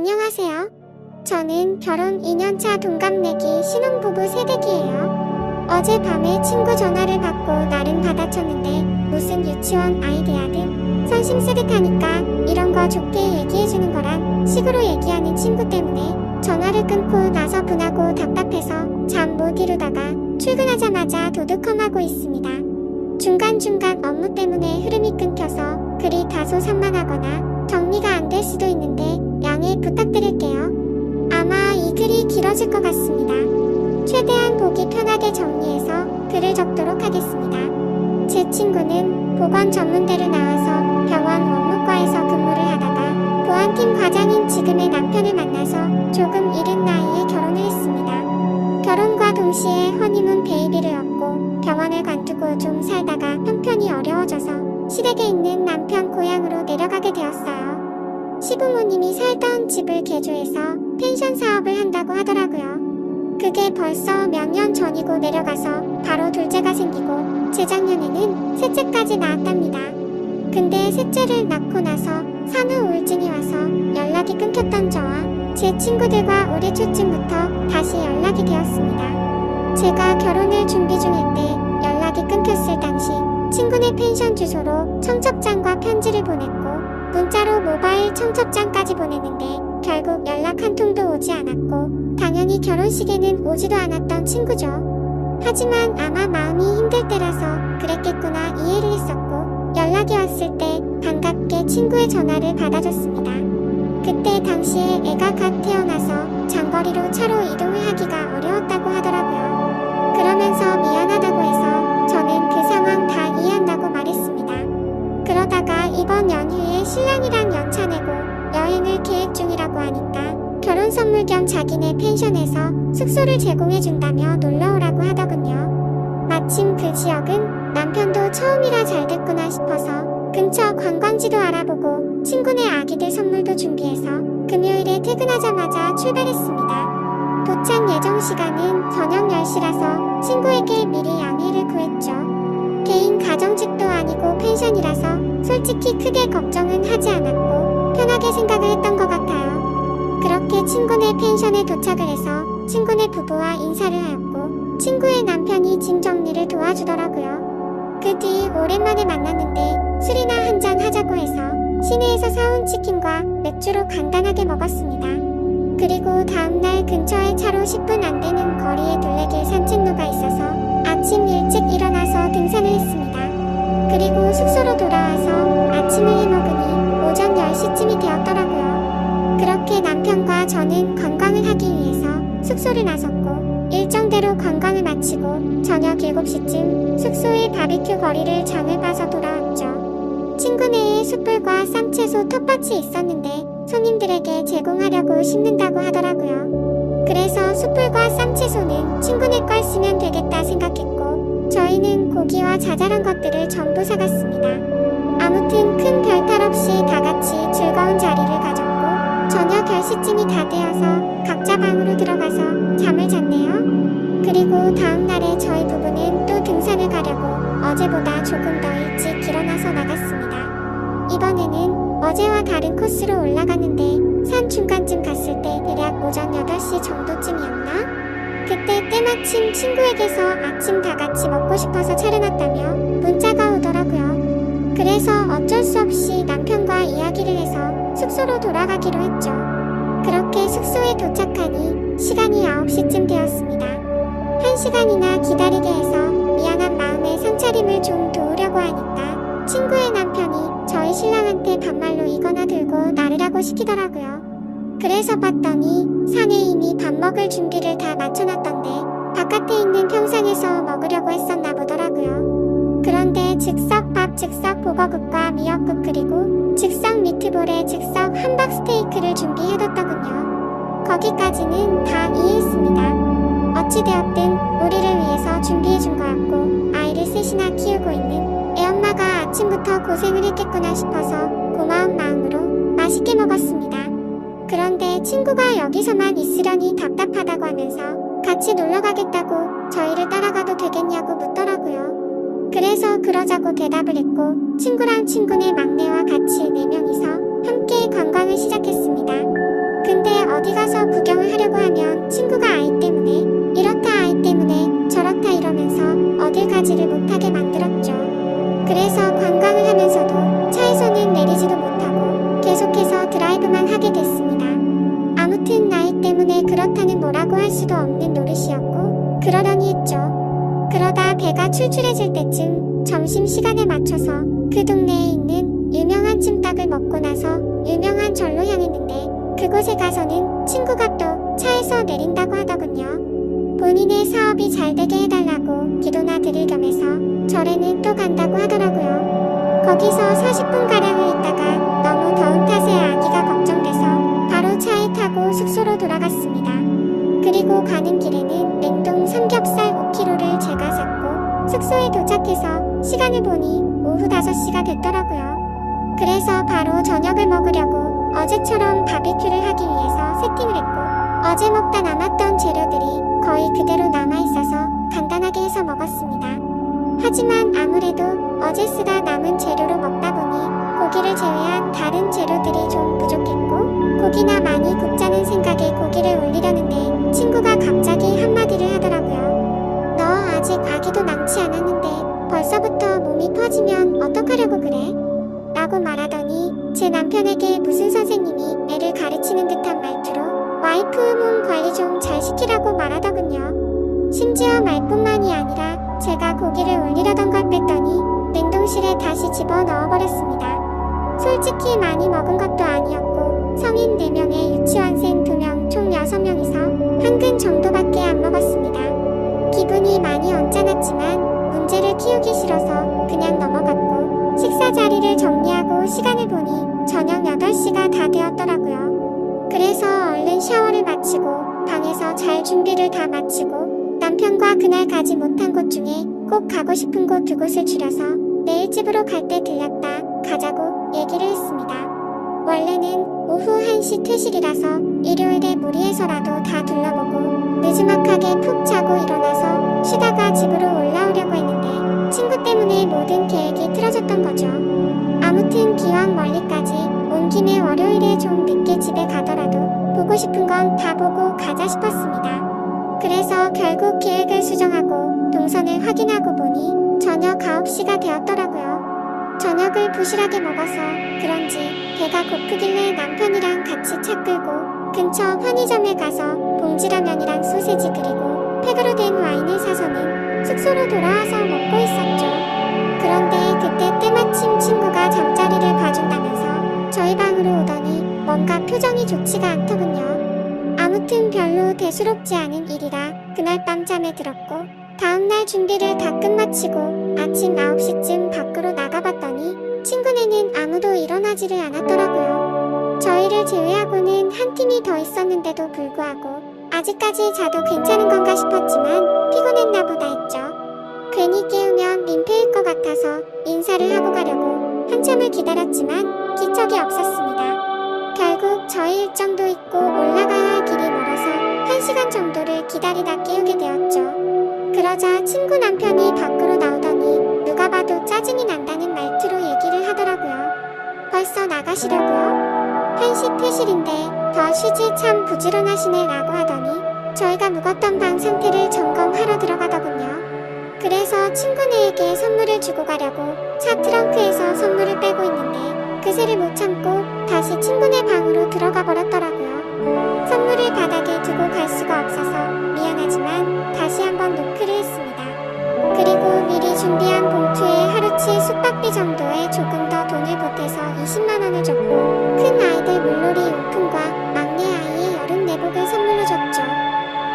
안녕하세요. 저는 결혼 2년차 동갑내기 신혼부부 새댁이에요. 어젯밤에 친구 전화를 받고 나름 받아쳤는데 무슨 유치원 아이디야 등 선심 쓰듯하니까 이런 거 좋게 얘기해주는 거란 식으로 얘기하는 친구 때문에 전화를 끊고 나서 분하고 답답해서 잠 못 이루다가 출근하자마자 도둑컴하고 있습니다. 중간중간 업무 때문에 흐름이 끊겨서 글이 다소 산만하거나 정리가 안 될 수도 있는데 양해 부탁드릴게요. 아마 이 글이 길어질 것 같습니다. 최대한 보기 편하게 정리해서 글을 적도록 하겠습니다. 제 친구는 보건 전문대로 나와서 병원 원무과에서 근무를 하다가 보안팀 과장인 지금의 남편을 만나서 조금 이른 나이에 결혼을 했습니다. 결혼과 동시에 허니문 베이비를 얻고 병원을 관두고 좀 살다가 형편이 어려워져서 시댁에 있는 남편 고향으로 내려가게 되었어요. 시부모님이 살던 집을 개조해서 펜션 사업을 한다고 하더라고요. 그게 벌써 몇 년 전이고 내려가서 바로 둘째가 생기고 재작년에는 셋째까지 낳았답니다. 근데 셋째를 낳고 나서 산후 우울증이 와서 연락이 끊겼던 저와 제 친구들과 올해 초쯤부터 다시 연락이 되었습니다. 제가 결혼을 준비 중일 때 연락이 끊겼을 당시 친구네 펜션 주소로 청첩장과 편지를 보냈고 문자로 모바일 청첩장까지 보냈는데 결국 연락 한 통도 오지 않았고 당연히 결혼식에는 오지도 않았던 친구죠. 하지만 아마 마음이 힘들 때라서 그랬겠구나 이해를 했었고 연락이 왔을 때 반갑게 친구의 전화를 받아줬습니다. 그때 당시에 애가 갓 태어나서 장거리로 차로 이동을 하기가 어려웠다고 하더라고요. 그러면서 미안하다고 해서 저는 그 상황 다 이해한다고 말했습니다. 그러다가 이번 연휴에 신랑이랑 연차 내고 여행을 계획 중이라고 하니까 결혼 선물 겸 자기네 펜션에서 숙소를 제공해준다며 놀러오라고 하더군요. 마침 그 지역은 남편도 처음이라 잘 됐구나 싶어서 근처 관광지도 알아보고 친구네 아기들 선물도 준비해서 금요일에 퇴근하자마자 출발했습니다. 도착 예정 시간은 저녁 10시라서 친구에게 미리 양해를 구했죠. 개인 가정집도 아니고 펜션이라서 솔직히 크게 걱정은 하지 않았고 편하게 생각을 했던 것 같아요. 그렇게 친구네 펜션에 도착을 해서 친구네 부부와 인사를 하였고 친구의 남편이 짐 정리를 도와주더라고요. 그 뒤 오랜만에 만났는데 술이나 한잔 하자고 해서 시내에서 사온 치킨과 맥주로 간단하게 먹었습니다. 그리고 다음날 근처에 차로 10분 안 되는 거리에 둘레길 산책로가 있어서 아침 일찍 일어나서 등산을 했습니다. 그리고 숙소로 돌아와서 아침을 해먹으니 오전 10시쯤이 되었더라고요. 그렇게 남편과 저는 관광을 하기 위해서 숙소를 나섰고 일정대로 관광을 마치고 저녁 7시쯤 숙소의 바비큐 거리를 장을 봐서 돌아왔죠. 친구네에 숯불과 쌈채소 텃밭이 있었는데 손님들에게 제공하려고 심는다고 하더라고요. 그래서 숯불과 쌈채소는 친구네 걸 쓰면 되겠다 생각했고 저희는 고기와 자잘한 것들을 전부 사갔습니다. 아무튼 큰 별탈 없이 다같이 즐거운 자리를 가졌고 저녁 10시쯤이 다 되어서 각자 방으로 들어가서 잠을 잤네요. 그리고 다음날에 저희 부부는 또 등산을 가려고 어제보다 조금 더 일찍 일어나서 나갔습니다. 이번에는 어제와 다른 코스로 올라갔는데 산 중간쯤 갔을 때 대략 오전 8시 정도쯤이었나? 그때 때마침 친구에게서 아침 다같이 먹고 싶어서 차려놨다며 문자가 오더라고요. 그래서 어쩔 수 없이 남편과 이야기를 해서 숙소로 돌아가기로 했죠. 그렇게 숙소에 도착하니 시간이 9시쯤 되었습니다. 1시간이나 기다리게 해서 미안한 마음에 상차림을 좀 도우려고 하니까 친구의 남편이 저희 신랑한테 반말로 이거나 들고 나르라고 시키더라고요. 그래서 봤더니 산에 이미 밥 먹을 준비를 다 마쳐놨던데 바깥에 있는 평상에서 먹으려고 했었나 보더라고요. 그런데 즉석 밥, 즉석 보거국과 미역국 그리고 즉석 미트볼에 즉석 함박 스테이크를 준비해뒀더군요. 거기까지는 다 이해했습니다. 어찌되었든 우리를 위해서 준비해준 거였고 아이를 셋이나 키우고 있는 애엄마가 아침부터 고생을 했겠구나 싶어서 고마운 마음으로 맛있게 먹었습니다. 그런데 친구가 여기서만 있으려니 답답하다고 하면서 같이 놀러가겠다고 저희를 따라가도 되겠냐고 묻더라고요. 그래서 그러자고 대답을 했고 친구랑 친구네 막내와 같이 4명이서 함께 관광을 시작했습니다. 근데 사실 그렇다는 뭐라고 할 수도 없는 노릇이었고 그러려니 했죠. 그러다 배가 출출해질 때쯤 점심시간에 맞춰서 그 동네에 있는 유명한 찜닭을 먹고 나서 유명한 절로 향했는데 그곳에 가서는 친구가 또 차에서 내린다고 하더군요. 본인의 사업이 잘 되게 해달라고 기도나 드릴 겸해서 절에는 또 간다고 하더라고요. 거기서 40분가량을 있다가 너무 더운 탓에 아기가 걱정돼서 바로 차에 타고 숙소로 돌아갔습니다. 그리고 가는 길에는 냉동 삼겹살 5kg를 제가 샀고 숙소에 도착해서 시간을 보니 오후 5시가 됐더라고요. 그래서 바로 저녁을 먹으려고 어제처럼 바비큐를 하기 위해서 세팅을 했고 어제 먹다 남았던 재료들이 거의 그대로 남아있어서 간단하게 해서 먹었습니다. 하지만 아무래도 어제 쓰다 남은 재료로 먹다 보니 고기를 제외한 다른 재료들이 좀 부족했고 고기나 많이 굽자는 생각에 고기를 올리려는데 친구가 갑자기 한마디를 하더라고요. 너 아직 아기도 낳지 않았는데 벌써부터 몸이 퍼지면 어떡하려고 그래? 라고 말하더니 제 남편에게 무슨 선생님이 애를 가르치는 듯한 말투로 와이프 몸 관리 좀 잘 시키라고 말하더군요. 심지어 말뿐만이 아니라 제가 고기를 올리려던 걸 뺐더니 냉동실에 다시 집어 넣어버렸습니다. 솔직히 많이 먹은 것도 아니었고 성인 4명에 유치원생 2명 총 6명이서 한 근 정도밖에 안 먹었습니다. 기분이 많이 언짢았지만 문제를 키우기 싫어서 그냥 넘어갔고 식사 자리를 정리하고 시간을 보니 저녁 8시가 다 되었더라고요. 그래서 얼른 샤워를 마치고 방에서 잘 준비를 다 마치고 남편과 그날 가지 못한 곳 중에 꼭 가고 싶은 곳 2곳을 추려서 내일 집으로 갈 때 들렸다 가자고 얘기를 했습니다. 원래는 오후 1시 퇴실이라서 일요일에 무리해서라도 다 둘러보고 느지막하게 푹 자고 일어나서 쉬다가 집으로 올라오려고 했는데 친구 때문에 모든 계획이 틀어졌던 거죠. 아무튼 기왕 멀리까지 온 김에 월요일에 좀 늦게 집에 가더라도 보고 싶은 건 다 보고 가자 싶었습니다. 그래서 결국 계획을 수정하고 동선을 확인하고 보니 저녁 9시가 되었더라고요. 저녁을 부실하게 먹어서 그런지 배가 고프길래 남편이랑 같이 차 끌고 근처 편의점에 가서 봉지라면이랑 소세지 그리고 팩으로 된 와인을 사서는 숙소로 돌아와서 먹고 있었죠. 그런데 그때 때마침 친구가 잠자리를 봐준다면서 저희 방으로 오더니 뭔가 표정이 좋지가 않더군요. 아무튼 별로 대수롭지 않은 일이라 그날 밤 잠에 들었고 다음날 준비를 다 끝마치고 아침 9시쯤 밖으로 나가봤더니 친구네는 아무도 일어나지를 않았더라고요. 저희를 제외하고는 한 팀이 더 있었는데도 불구하고 아직까지 자도 괜찮은 건가 싶었지만 피곤했나 보다 했죠. 괜히 깨우면 민폐일 것 같아서 인사를 하고 가려고 한참을 기다렸지만 기척이 없었습니다. 결국 저희 일정도 있고 올라가야 할 길이 멀어서 1시간 정도를 기다리다 깨우게 되었죠. 그러자 친구 남편이 밖으로 나오더니 누가 봐도 짜증이 난다는 말투로 얘기를 하더라고요. 벌써 나가시려고요? 1시 퇴실인데 더 쉬지 참 부지런하시네 라고 하더니 저희가 묵었던 방 상태를 점검하러 들어가더군요. 그래서 친구네에게 선물을 주고 가려고 차 트렁크에서 선물을 빼고 있는데 그새를 못 참고 다시 친구네 방으로 들어가 버렸더라고요. 선물을 바닥에 두고 갈 수가 없어서 미안하지만 다시 한번 노크를 했습니다. 그리고 미리 준비한 봉투에 하루치 숙박비 정도에 조금 더 돈을 보태서 20만원을 줬고 큰 아이들 물놀이 용품과 막내 아이의 여름 내복을 선물로 줬죠.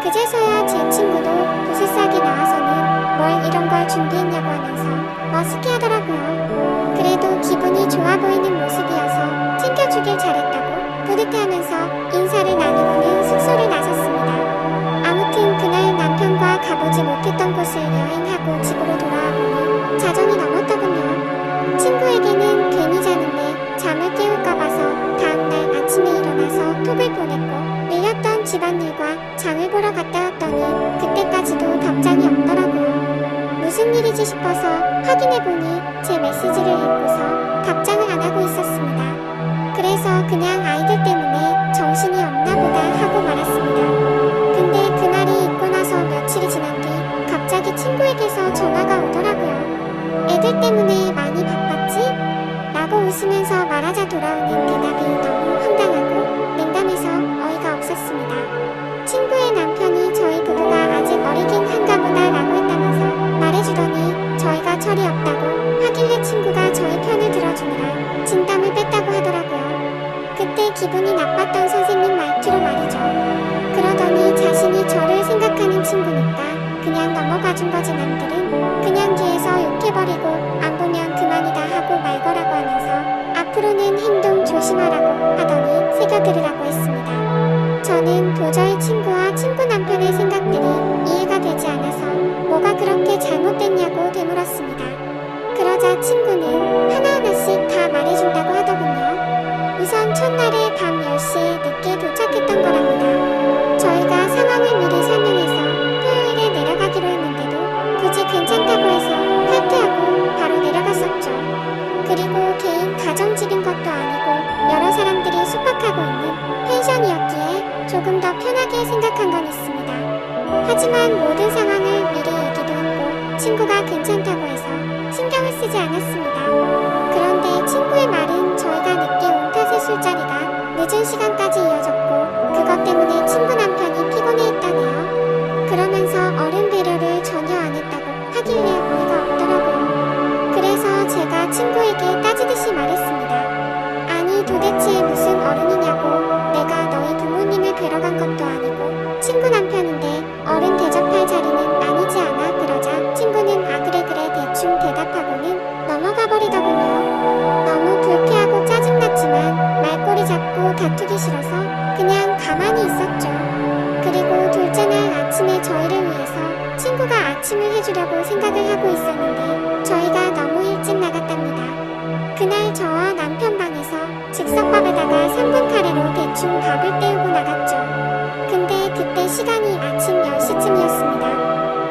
그제서야 제 친구도 부스싸게 나와서는 뭘 이런 걸 준비했냐고 하면서 머쓱해하더라고요. 그래도 기분이 좋아 보이는 모습이어서 챙겨주길 잘했다고 뿌듯해하면서 인사를 나누고는 숙소를 나섰습니다. 아무튼 그날 남편과 가보지 못했던 곳을 여행하고 집으로 돌아와 보니 자정이 넘었더군요. 친구에게는 괜히 자는데 잠을 깨울까 봐서 다음날 아침에 일어나서 톡을 보냈고 밀렸던 집안일과 장을 보러 갔다 왔더니 그때까지도 답장이 없더라고요. 무슨 일이지 싶어서 확인해보니 제 메시지를 읽고서 답장을 안 하고 있었습니다. 그래서 그냥 아이들 때문에 정신이 없나 보다 하고 말았습니다. 근데 그날이 있고 나서 며칠이 지난 뒤 갑자기 친구에게서 전화가 오더라고요. 애들 때문에 많이 바빴지? 라고 웃으면서 말하자 돌아오는 대답이 너무 황당하고 냉담해서 어이가 없었습니다. 친구니까 그냥 넘어가준 거지. 남들은 그냥 뒤에서 욕해버리고 안 보면 그만이다 하고 말거라고 하면서 앞으로는 행동 조심하라고 하더니 새겨들으라고 했습니다. 저는 도저히 친구와 친구 남편의 생각들이 이해가 되지 않아서 뭐가 그렇게 잘못됐냐고 되물었습니다. 그러자 친구는 하나하나씩 다 말해준다고 하더군요. 우선 첫날에 밤 10시에 늦게 도착했던 거랍니다. 저희가 상황을 미리 설명해서 토요일에 내려가기로 했는데도 굳이 괜찮다고 해서 탈퇴하고 바로 내려갔었죠. 그리고 개인 가정집인 것도 아니고 여러 사람들이 숙박하고 있는 펜션이었기에 조금 더 편하게 생각한 건 있습니다. 하지만 모든 상황을 미리 얘기도 했고 친구가 괜찮다고 해서 신경을 쓰지 않았습니다. 그런데 친구의 말은 저희가 늦게 온 탓에 술자리가 늦은 시간까지 이어졌고 그것 때문에 친구 남편이 피곤해했다네요. 그러면서 어른 배려를 전혀 안 했다고 하길래 어이가 없더라고요. 그래서 제가 친구에게 따지듯이 말했습니다. 아니 도대체 무슨 어른이냐고. 내가 너희 부모님을 뵈러 간 것도 아니고 친구 남편인데 어른 대접할 자리는 아니지 않아. 그러자 친구는 아 그래 대충 대답하고는 넘어가 버리더군요. 너무 불쾌하고 짜증났지만 말꼬리 잡고 다투기 싫어서 그냥 가만히 있었죠. 그리고 둘째 날 아침에 저희를 위해서 친구가 아침을 해주려고 생각을 하고 있었는데 저희가 너무 일찍 나갔답니다. 그날 저와 남편 방에서 즉석밥에다가 3분 카레로 대충 밥을 때우고 나갔죠. 근데 그때 시간이 아침 10시쯤이었습니다.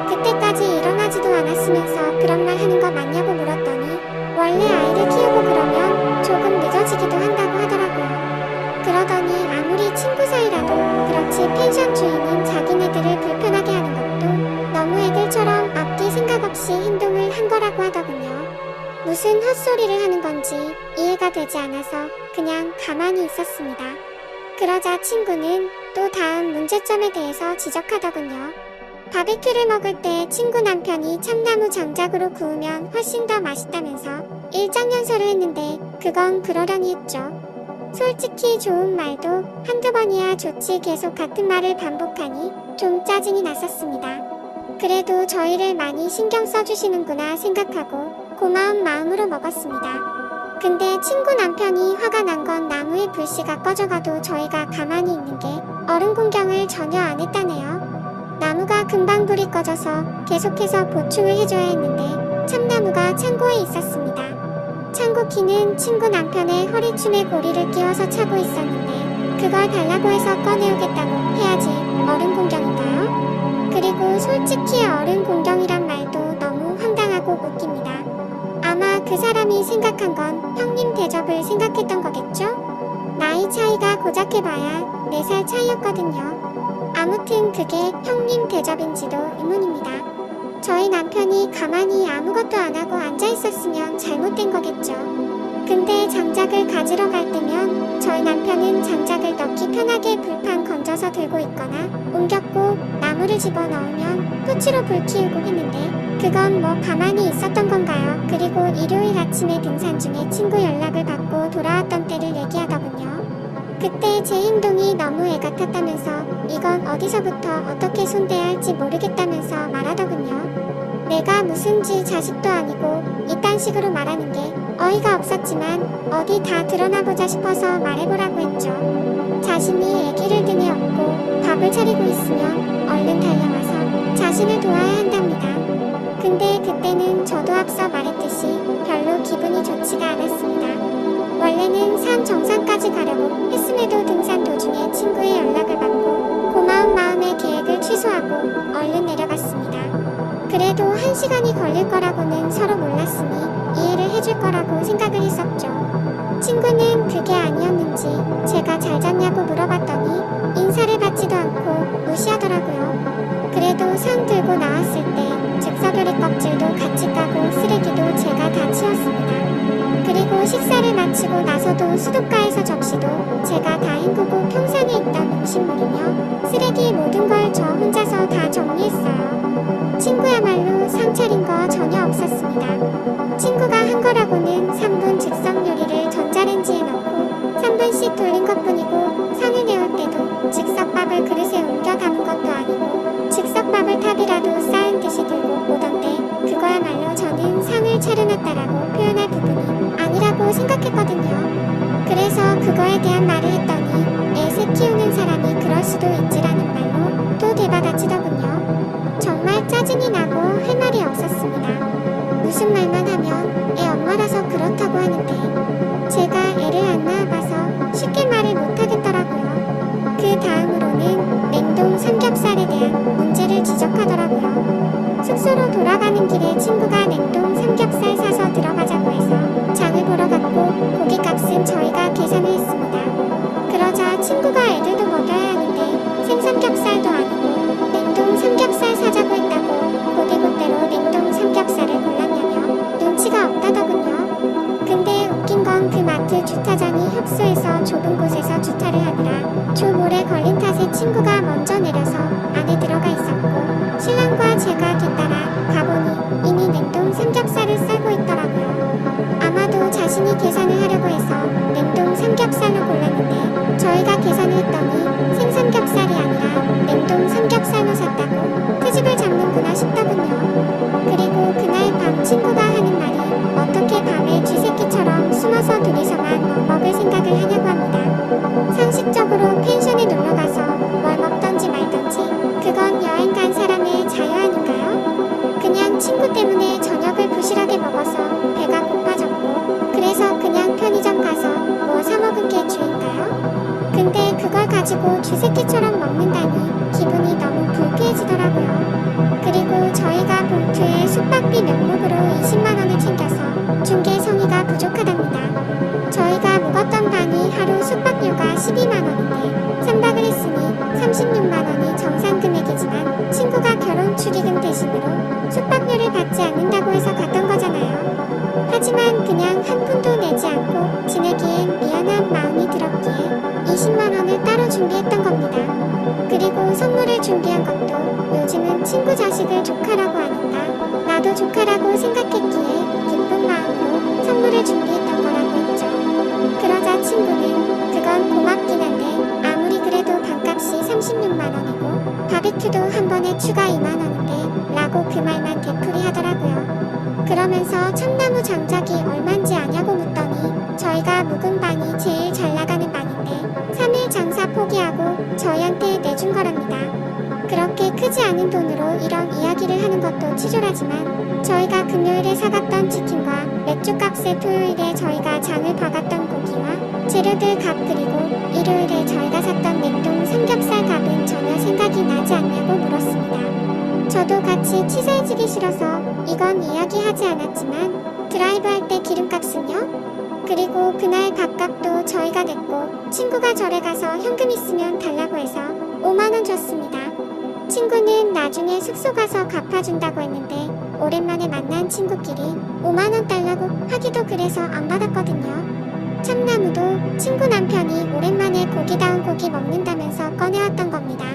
그때까지 일어나지도 않았으면서 그런 말 하는 거 맞냐고 물었더니 원래 아이를 키우고 그러면 조금 늦어지기도 한다고 하더라고요. 그러더니 아무리 친구 사이라도 그렇지 펜션 주인은 자기네들을 불편하게 하는 것도 너무 애들처럼 앞뒤 생각 없이 행동을 한 거라고 하더군요. 무슨 헛소리를 하는 건지 이해가 되지 않아서 그냥 가만히 있었습니다. 그러자 친구는 또 다음 문제점에 대해서 지적하더군요. 바베큐를 먹을 때 친구 남편이 참나무 장작으로 구우면 훨씬 더 맛있다면서 일장연설을 했는데 그건 그러려니 했죠. 솔직히 좋은 말도 한두 번이야 좋지 계속 같은 말을 반복하니 좀 짜증이 났었습니다. 그래도 저희를 많이 신경 써주시는구나 생각하고 고마운 마음으로 먹었습니다. 근데 친구 남편이 화가 난 건 나무의 불씨가 꺼져가도 저희가 가만히 있는 게 어른 공경을 전혀 안 했다네요. 나무가 금방 불이 꺼져서 계속해서 보충을 해줘야 했는데 참나무가 창고에 있었습니다. 창고 키는 친구 남편의 허리춤에 고리를 끼워서 차고 있었는데 그걸 달라고 해서 꺼내오겠다고 해야지 어른 공경인가요? 그리고 솔직히 어른 공경이란 말도 너무 황당하고 웃깁니다. 아마 그 사람이 생각한 건 형님 대접을 생각했던 거겠죠? 나이 차이가 고작 해봐야 4살 차이였거든요. 아무튼 그게 형님 대접인지도 의문입니다. 저희 남편이 가만히 아무것도 안 하고 앉아 있었으면 잘못된 거겠죠. 근데 장작을 가지러 갈 때면 저희 남편은 장작을 넣기 편하게 불판 건져서 들고 있거나 옮겼고 나무를 집어넣으면 토치로 불 키우고 했는데 그건 뭐 가만히 있었던 건가요? 그리고 일요일 아침에 등산 중에 친구 연락을 받고 돌아왔던 때를 얘기하더군요. 그때 제 행동이 너무 애 같았다면서 이건 어디서부터 어떻게 손대야 할지 모르겠다면서 말하더군요. 내가 무슨 지 자식도 아니고 이딴 식으로 말하는 게 어이가 없었지만 어디 다 드러나보자 싶어서 말해보라고 했죠. 자신이 아기를 등에 업고 밥을 차리고 있으면 얼른 달려와서 자신을 도와야 한답니다. 근데 그때는 저도 앞서 말했듯이 별로 기분이 좋지가 않았습니다. 원래는 산 정상까지 가려고 했음에도 등산 도중에 친구의 연락을 받고 고마운 마음에 계획을 취소하고 얼른 내려갔습니다. 그래도 1시간이 걸릴 거라고는 서로 몰랐으니 이해를 해줄 거라고 생각을 했었죠. 친구는 그게 아니었는지 제가 잘 잤냐고 물어봤더니 인사를 받지도 않고 무시하더라고요. 그래도 산 들고 나왔을 때 즉석요리 껍질도 같이 까고 쓰레기도 제가 다 치웠습니다. 그리고 식사를 마치고 나서도 수도가에서 접시도 제가 다 헹구고 평상에 있던 음식물이며 쓰레기 모든 걸 저 혼자서 다 정리했어요. 친구야말로 상차린 거 전혀 없었습니다. 친구가 한 거라고는 3분 즉석 요리를 전자레인지에 넣고 3분씩 돌린 것뿐이고 상을 내올 때도 즉석밥을 그릇에 옮겨 담은 것도 아니고 즉석밥을 생각했거든요. 그래서 그거에 대한 말을 했더니 애 키우는 사람이 그럴 수도 있지라는 말로 또 대받아치더군요. 정말 짜증이 나고 할 말이 없었습니다. 무슨 말만 하면 애 엄마라서 그렇다고 하는데 제가 애를 안 낳아봐서 쉽게 말을 못하겠더라고요. 그 다음으로는 냉동 삼겹살에 대한 문제를 지적하더라고요. 숙소로 돌아가는 길에 친구가 냉동 삼겹살 사서 들어가자고 해서 장을 보러 갔고 고기값은 저희가 계산을 했습니다. 그러자 친구가 애들도 먹여야 하는데 생삼겹살도 아니고 냉동 삼겹살 사자고 했다고 고대고대로 냉동 삼겹살을 골랐냐며 눈치가 없다더군요. 근데 웃긴 건 그 마트 주차장이 협소해서 좁은 곳에서 주차를 하느라 조몰에 걸린 탓에 친구가 먼저 내려서 안에 들어가 있었고 신랑과 제가 뒤따라 가보니 이미 냉동 삼겹살을 썰고 있더라고요. 아마도 자신이 계산을 하려고 해서 냉동 삼겹살로 골랐는데 저희가 계산을 했더니 생삼겹살이 아니라 냉동 삼겹살로 샀다고 트집을 잡는구나 싶더군요. 그리고 그날 밤 친구가 하는 말이 어떻게 밤에 쥐새끼처럼 숨어서 둘이서만 먹을 생각을 하냐고 합니다. 상식적으로 펜션에 놀러가서 뭘 먹던지 말던지 그건 여행 간 사람의 자유 아닌가요? 그냥 친구 때문에 저녁을 부실하게 먹어서 배가 고파졌고 그래서 그냥 편의점 가서 뭐 사 먹은 게 주인가요? 근데 그걸 가지고 쥐새끼처럼 먹는다니 기분이 너무 불쾌해지더라고요. 그리고 저희가 봉투에 숙박비 명목으로 20만원을 챙겨서 준 게 성의가 부족하답니다. 저희가 묵었던 방이 하루 숙박료가 12만원인데 3박을 했으니 36만원이 정상 금액이지만 친구가 결혼 축의금 대신으로 숙박료를 받지 않는다고 해서 갔던 거잖아요. 하지만 그냥 한 푼도 내지 않고 지내기엔 미안한 마음이 들었기에 20만원을 따로 준비했던 겁니다. 그리고 선물을 준비한 것도 요즘은 친구 자식을 조카라고 하니까 나도 조카라고 생각했기에 기쁜 마음으로 선물을 준비했던 거라고 했죠. 그러자 친구는 그건 고맙긴 한데 아무리 그래도 방값이 36만원이고 바비큐도 한 번에 추가 2만원인데 라고 그 말만 되풀이 하더라고요. 그러면서 참나무 장작이 얼만지 아냐고 묻더니 저희가 묵은 방이 제일 잘 나가는 방인데 3일 장사 포기하고 저희한테 내준 거랍니다. 그렇게 크지 않은 돈으로 이런 이야기를 하는 것도 치졸하지만 저희가 금요일에 사갔던 치킨과 맥주값에 토요일에 저희가 장을 봐갔던 고기와 재료들 값 그리고 일요일에 저희가 샀던 냉동 삼겹살 값은 전혀 생각이 나지 않냐고 물었습니다. 저도 같이 치사해지기 싫어서 이건 이야기하지 않았지만 드라이브 할 때 기름값은요? 그리고 그날 밥값도 저희가 냈고 친구가 절에 가서 현금 있으면 달라고 해서 5만원 줬습니다. 친구는 나중에 숙소 가서 갚아준다고 했는데 오랜만에 만난 친구끼리 5만원 달라고 하기도 그래서 안 받았거든요. 참나무도 친구 남편이 오랜만에 고기다운 고기 먹는다면서 꺼내왔던 겁니다.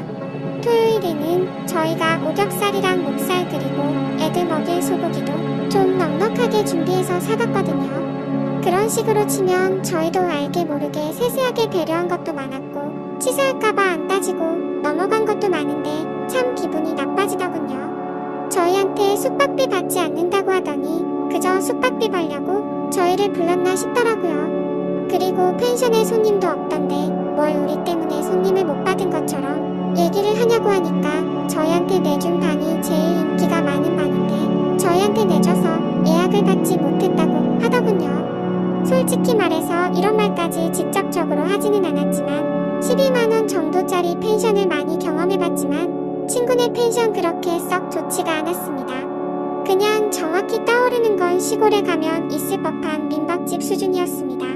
토요일에는 저희가 오겹살이랑 목살 그리고 애들 먹일 소고기도 좀 넉넉하게 준비해서 사갔거든요. 그런 식으로 치면 저희도 알게 모르게 세세하게 배려한 것도 많았고 치사할까봐 안 따지고 넘어간 것도 많은데 참 기분이 나빠지더군요. 저희한테 숙박비 받지 않는다고 하더니 그저 숙박비 벌려고 저희를 불렀나 싶더라고요. 그리고 펜션에 손님도 없던데 뭘 우리 때문에 손님을 못 받은 것처럼 얘기를 하냐고 하니까 저희한테 내준 방이 제일 인기가 많은 방인데 저희한테 내줘서 예약을 받지 못했다고 하더군요. 솔직히 말해서 이런 말까지 직접적으로 하지는 않았지만 12만원 정도짜리 펜션을 많이 경험해봤지만 친구네 펜션 그렇게 썩 좋지가 않았습니다. 그냥 정확히 떠오르는 건 시골에 가면 있을 법한 민박집 수준이었습니다.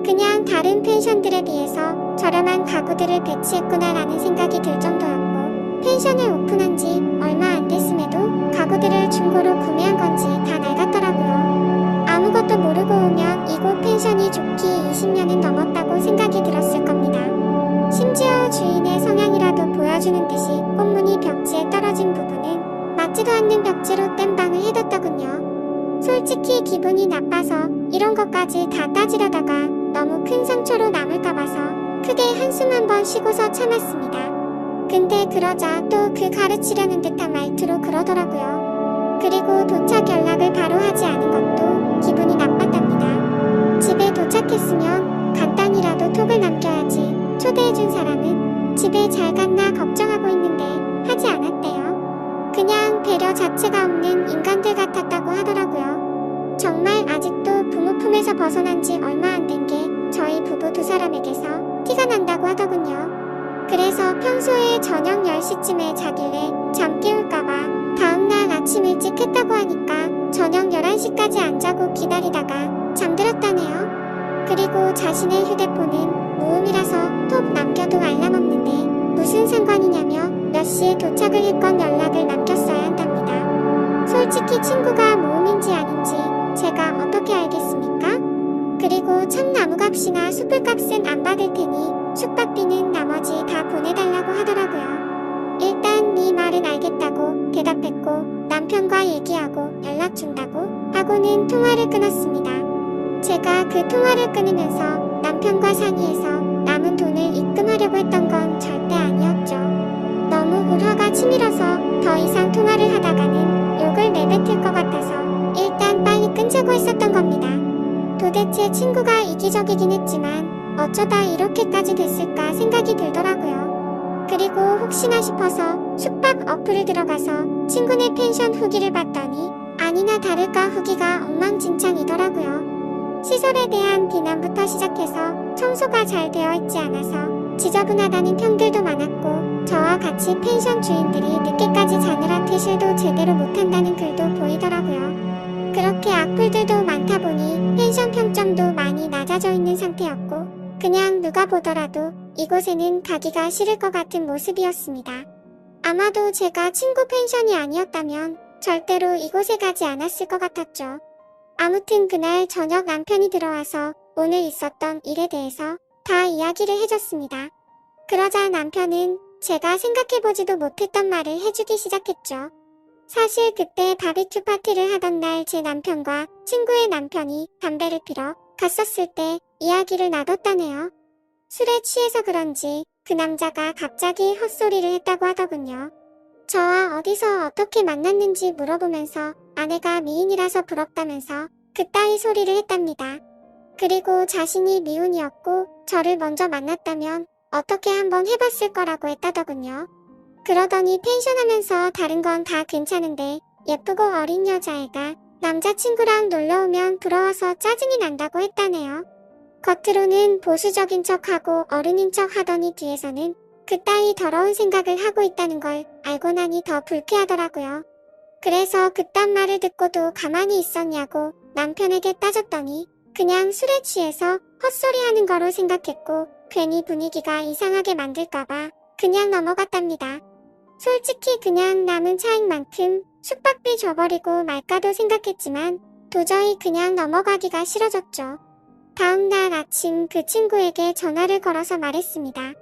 그냥 다른 펜션들에 비해서 저렴한 가구들을 배치했구나라는 생각이 들 정도였고 펜션을 오픈한 지 얼마 안 됐음에도 가구들을 중고로 구매한 건지 다 낡았더라고요. 아무것도 모르고 오면 이곳 펜션이 좋기 20년은 넘었다고 생각이 들었을 겁니다. 심지어 주인의 성향이라도 보여주는 듯이 꽃무늬 벽지에 떨어진 부분은 맞지도 않는 벽지로 뗀 방을 해뒀더군요. 솔직히 기분이 나빠서 이런 것까지 다 따지려다가 너무 큰 상처로 남을까 봐서 크게 한숨 한번 쉬고서 참았습니다. 근데 그러자 또 그 가르치려는 듯한 말투로 그러더라고요. 그리고 도착 연락을 바로 하지 않은 것도 기분이 나빴답니다. 집에 도착했으면 간단히라도 톡을 남겨야지. 초대해준 사람은 집에 잘 갔나 걱정하고 있는데 하지 않았대요. 그냥 배려 자체가 없는 인간들 같았다고 하더라고요. 정말 아직도 부모 품에서 벗어난 지 얼마 안 된 게 저희 부부 두 사람에게서 티가 난다고 하더군요. 그래서 평소에 저녁 10시쯤에 자길래 잠 깨울까봐 다음날 아침 일찍 했다고 하니까 저녁 11시까지 안 자고 기다리다가 잠들었다네요. 그리고 자신의 휴대폰은 무음이라서 톡 남겨도 알람 없는데 무슨 상관이냐며 몇 시에 도착을 했건 연락을 남겼어야 한답니다. 솔직히 친구가 무음인지 아닌지 제가 어떻게 알겠습니까? 그리고 참나무값이나 숯불값은 안 받을 테니 숙박비는 나머지 다 보내달라고 하더라고요. 일단 네 말은 알겠다고 대답했고 남편과 얘기하고 연락 준다고 하고는 통화를 끊었습니다. 제가 그 통화를 끊으면서 남편과 상의해서 남은 돈을 입금하려고 했던 건 절대 아니었죠. 너무 울화가 치밀어서 더 이상 통화를 하다가는 욕을 내뱉을 것 같아서 일단 빨리 끊자고 했었던 겁니다. 도대체 친구가 이기적이긴 했지만 어쩌다 이렇게까지 됐을까 생각이 들더라고요. 그리고 혹시나 싶어서 숙박 어플을 들어가서 친구네 펜션 후기를 봤더니 아니나 다를까 후기가 엉망진창이더라고요. 시설에 대한 비난부터 시작해서 청소가 잘 되어 있지 않아서 지저분하다는 평들도 많았고 저와 같이 펜션 주인들이 늦게까지 자느라 퇴실도 제대로 못한다는 글도 보이더라고요. 그렇게 악플들도 많다 보니 펜션 평점도 많이 낮아져 있는 상태였고 그냥 누가 보더라도 이곳에는 가기가 싫을 것 같은 모습이었습니다. 아마도 제가 친구 펜션이 아니었다면 절대로 이곳에 가지 않았을 것 같았죠. 아무튼 그날 저녁 남편이 들어와서 오늘 있었던 일에 대해서 다 이야기를 해줬습니다. 그러자 남편은 제가 생각해보지도 못했던 말을 해주기 시작했죠. 사실 그때 바비큐 파티를 하던 날 제 남편과 친구의 남편이 담배를 피러 갔었을 때 이야기를 나눴다네요. 술에 취해서 그런지 그 남자가 갑자기 헛소리를 했다고 하더군요. 저와 어디서 어떻게 만났는지 물어보면서 아내가 미인이라서 부럽다면서 그따위 소리를 했답니다. 그리고 자신이 미혼이었고 저를 먼저 만났다면 어떻게 한번 해봤을 거라고 했다더군요. 그러더니 펜션 하면서 다른 건 다 괜찮은데 예쁘고 어린 여자애가 남자친구랑 놀러오면 부러워서 짜증이 난다고 했다네요. 겉으로는 보수적인 척하고 어른인 척 하더니 뒤에서는 그따위 더러운 생각을 하고 있다는 걸 알고 나니 더 불쾌하더라고요. 그래서 그딴 말을 듣고도 가만히 있었냐고 남편에게 따졌더니 그냥 술에 취해서 헛소리하는 거로 생각했고 괜히 분위기가 이상하게 만들까봐 그냥 넘어갔답니다. 솔직히 그냥 남은 차인 만큼 숙박비 줘버리고 말까도 생각했지만 도저히 그냥 넘어가기가 싫어졌죠. 다음날 아침 그 친구에게 전화를 걸어서 말했습니다.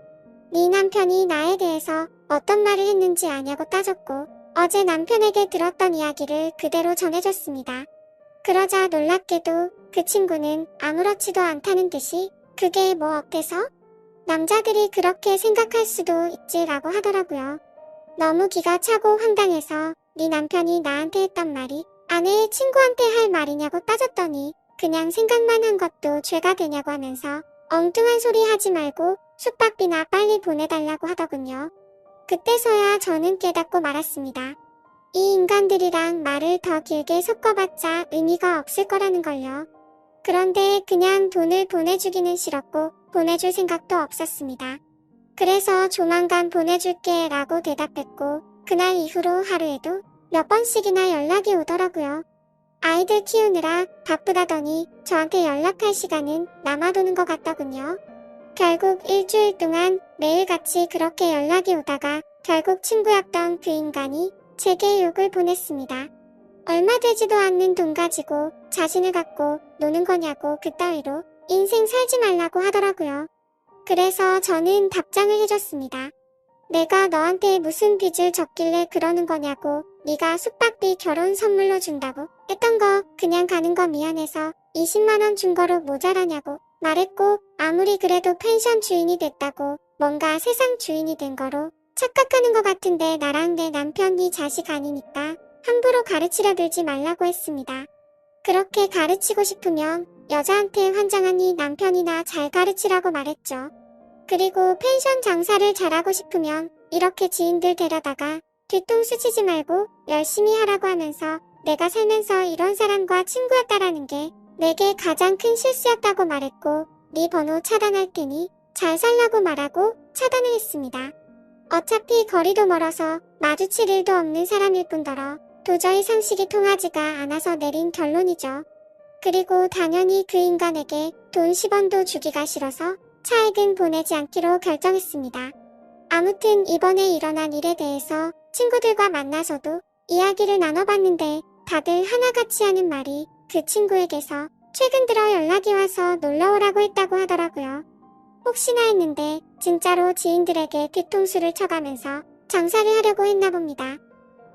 네 남편이 나에 대해서 어떤 말을 했는지 아냐고 따졌고 어제 남편에게 들었던 이야기를 그대로 전해줬습니다. 그러자 놀랍게도 그 친구는 아무렇지도 않다는 듯이 그게 뭐 어때서? 남자들이 그렇게 생각할 수도 있지라고 하더라고요. 너무 기가 차고 황당해서 네 남편이 나한테 했던 말이 아내의 친구한테 할 말이냐고 따졌더니 그냥 생각만 한 것도 죄가 되냐고 하면서 엉뚱한 소리 하지 말고 숙박비나 빨리 보내달라고 하더군요. 그때서야 저는 깨닫고 말았습니다. 이 인간들이랑 말을 더 길게 섞어봤자 의미가 없을 거라는 걸요. 그런데 그냥 돈을 보내주기는 싫었고 보내줄 생각도 없었습니다. 그래서 조만간 보내줄게 라고 대답했고 그날 이후로 하루에도 몇 번씩이나 연락이 오더라고요. 아이들 키우느라 바쁘다더니 저한테 연락할 시간은 남아도는 것 같더군요. 결국 일주일 동안 매일같이 그렇게 연락이 오다가 결국 친구였던 그 인간이 제게 욕을 보냈습니다. 얼마 되지도 않는 돈 가지고 자신을 갖고 노는 거냐고 그따위로 인생 살지 말라고 하더라고요. 그래서 저는 답장을 해줬습니다. 내가 너한테 무슨 빚을 졌길래 그러는 거냐고 네가 숙박비 결혼 선물로 준다고 했던 거 그냥 가는 거 미안해서 20만원 준 거로 모자라냐고 말했고 아무리 그래도 펜션 주인이 됐다고 뭔가 세상 주인이 된 거로 착각하는 것 같은데 나랑 내 남편 네 자식 아니니까 함부로 가르치려 들지 말라고 했습니다. 그렇게 가르치고 싶으면 여자한테 환장하니 남편이나 잘 가르치라고 말했죠. 그리고 펜션 장사를 잘하고 싶으면 이렇게 지인들 데려다가 뒤통수 치지 말고 열심히 하라고 하면서 내가 살면서 이런 사람과 친구였다라는 게 내게 가장 큰 실수였다고 말했고 네 번호 차단할 테니 잘 살라고 말하고 차단을 했습니다. 어차피 거리도 멀어서 마주칠 일도 없는 사람일 뿐더러 도저히 상식이 통하지가 않아서 내린 결론이죠. 그리고 당연히 그 인간에게 돈 10원도 주기가 싫어서 차액은 보내지 않기로 결정했습니다. 아무튼 이번에 일어난 일에 대해서 친구들과 만나서도 이야기를 나눠봤는데 다들 하나같이 하는 말이 그 친구에게서 최근 들어 연락이 와서 놀러오라고 했다고 하더라고요. 혹시나 했는데 진짜로 지인들에게 뒤통수를 쳐가면서 장사를 하려고 했나 봅니다.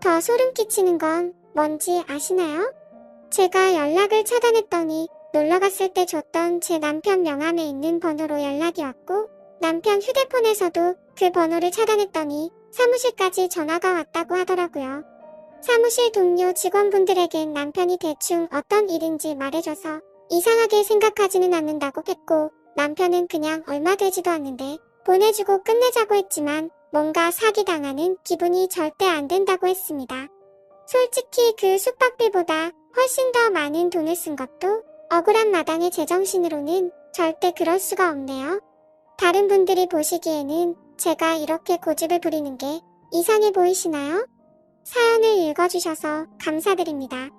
더 소름 끼치는 건 뭔지 아시나요? 제가 연락을 차단했더니 놀러갔을 때 줬던 제 남편 명함에 있는 번호로 연락이 왔고 남편 휴대폰에서도 그 번호를 차단했더니 사무실까지 전화가 왔다고 하더라고요. 사무실 동료 직원분들에겐 남편이 대충 어떤 일인지 말해줘서 이상하게 생각하지는 않는다고 했고 남편은 그냥 얼마 되지도 않는데 보내주고 끝내자고 했지만 뭔가 사기당하는 기분이 절대 안 된다고 했습니다. 솔직히 그 숙박비보다 훨씬 더 많은 돈을 쓴 것도 억울한 마당의 제정신으로는 절대 그럴 수가 없네요. 다른 분들이 보시기에는 제가 이렇게 고집을 부리는 게 이상해 보이시나요? 사연을 읽어주셔서 감사드립니다.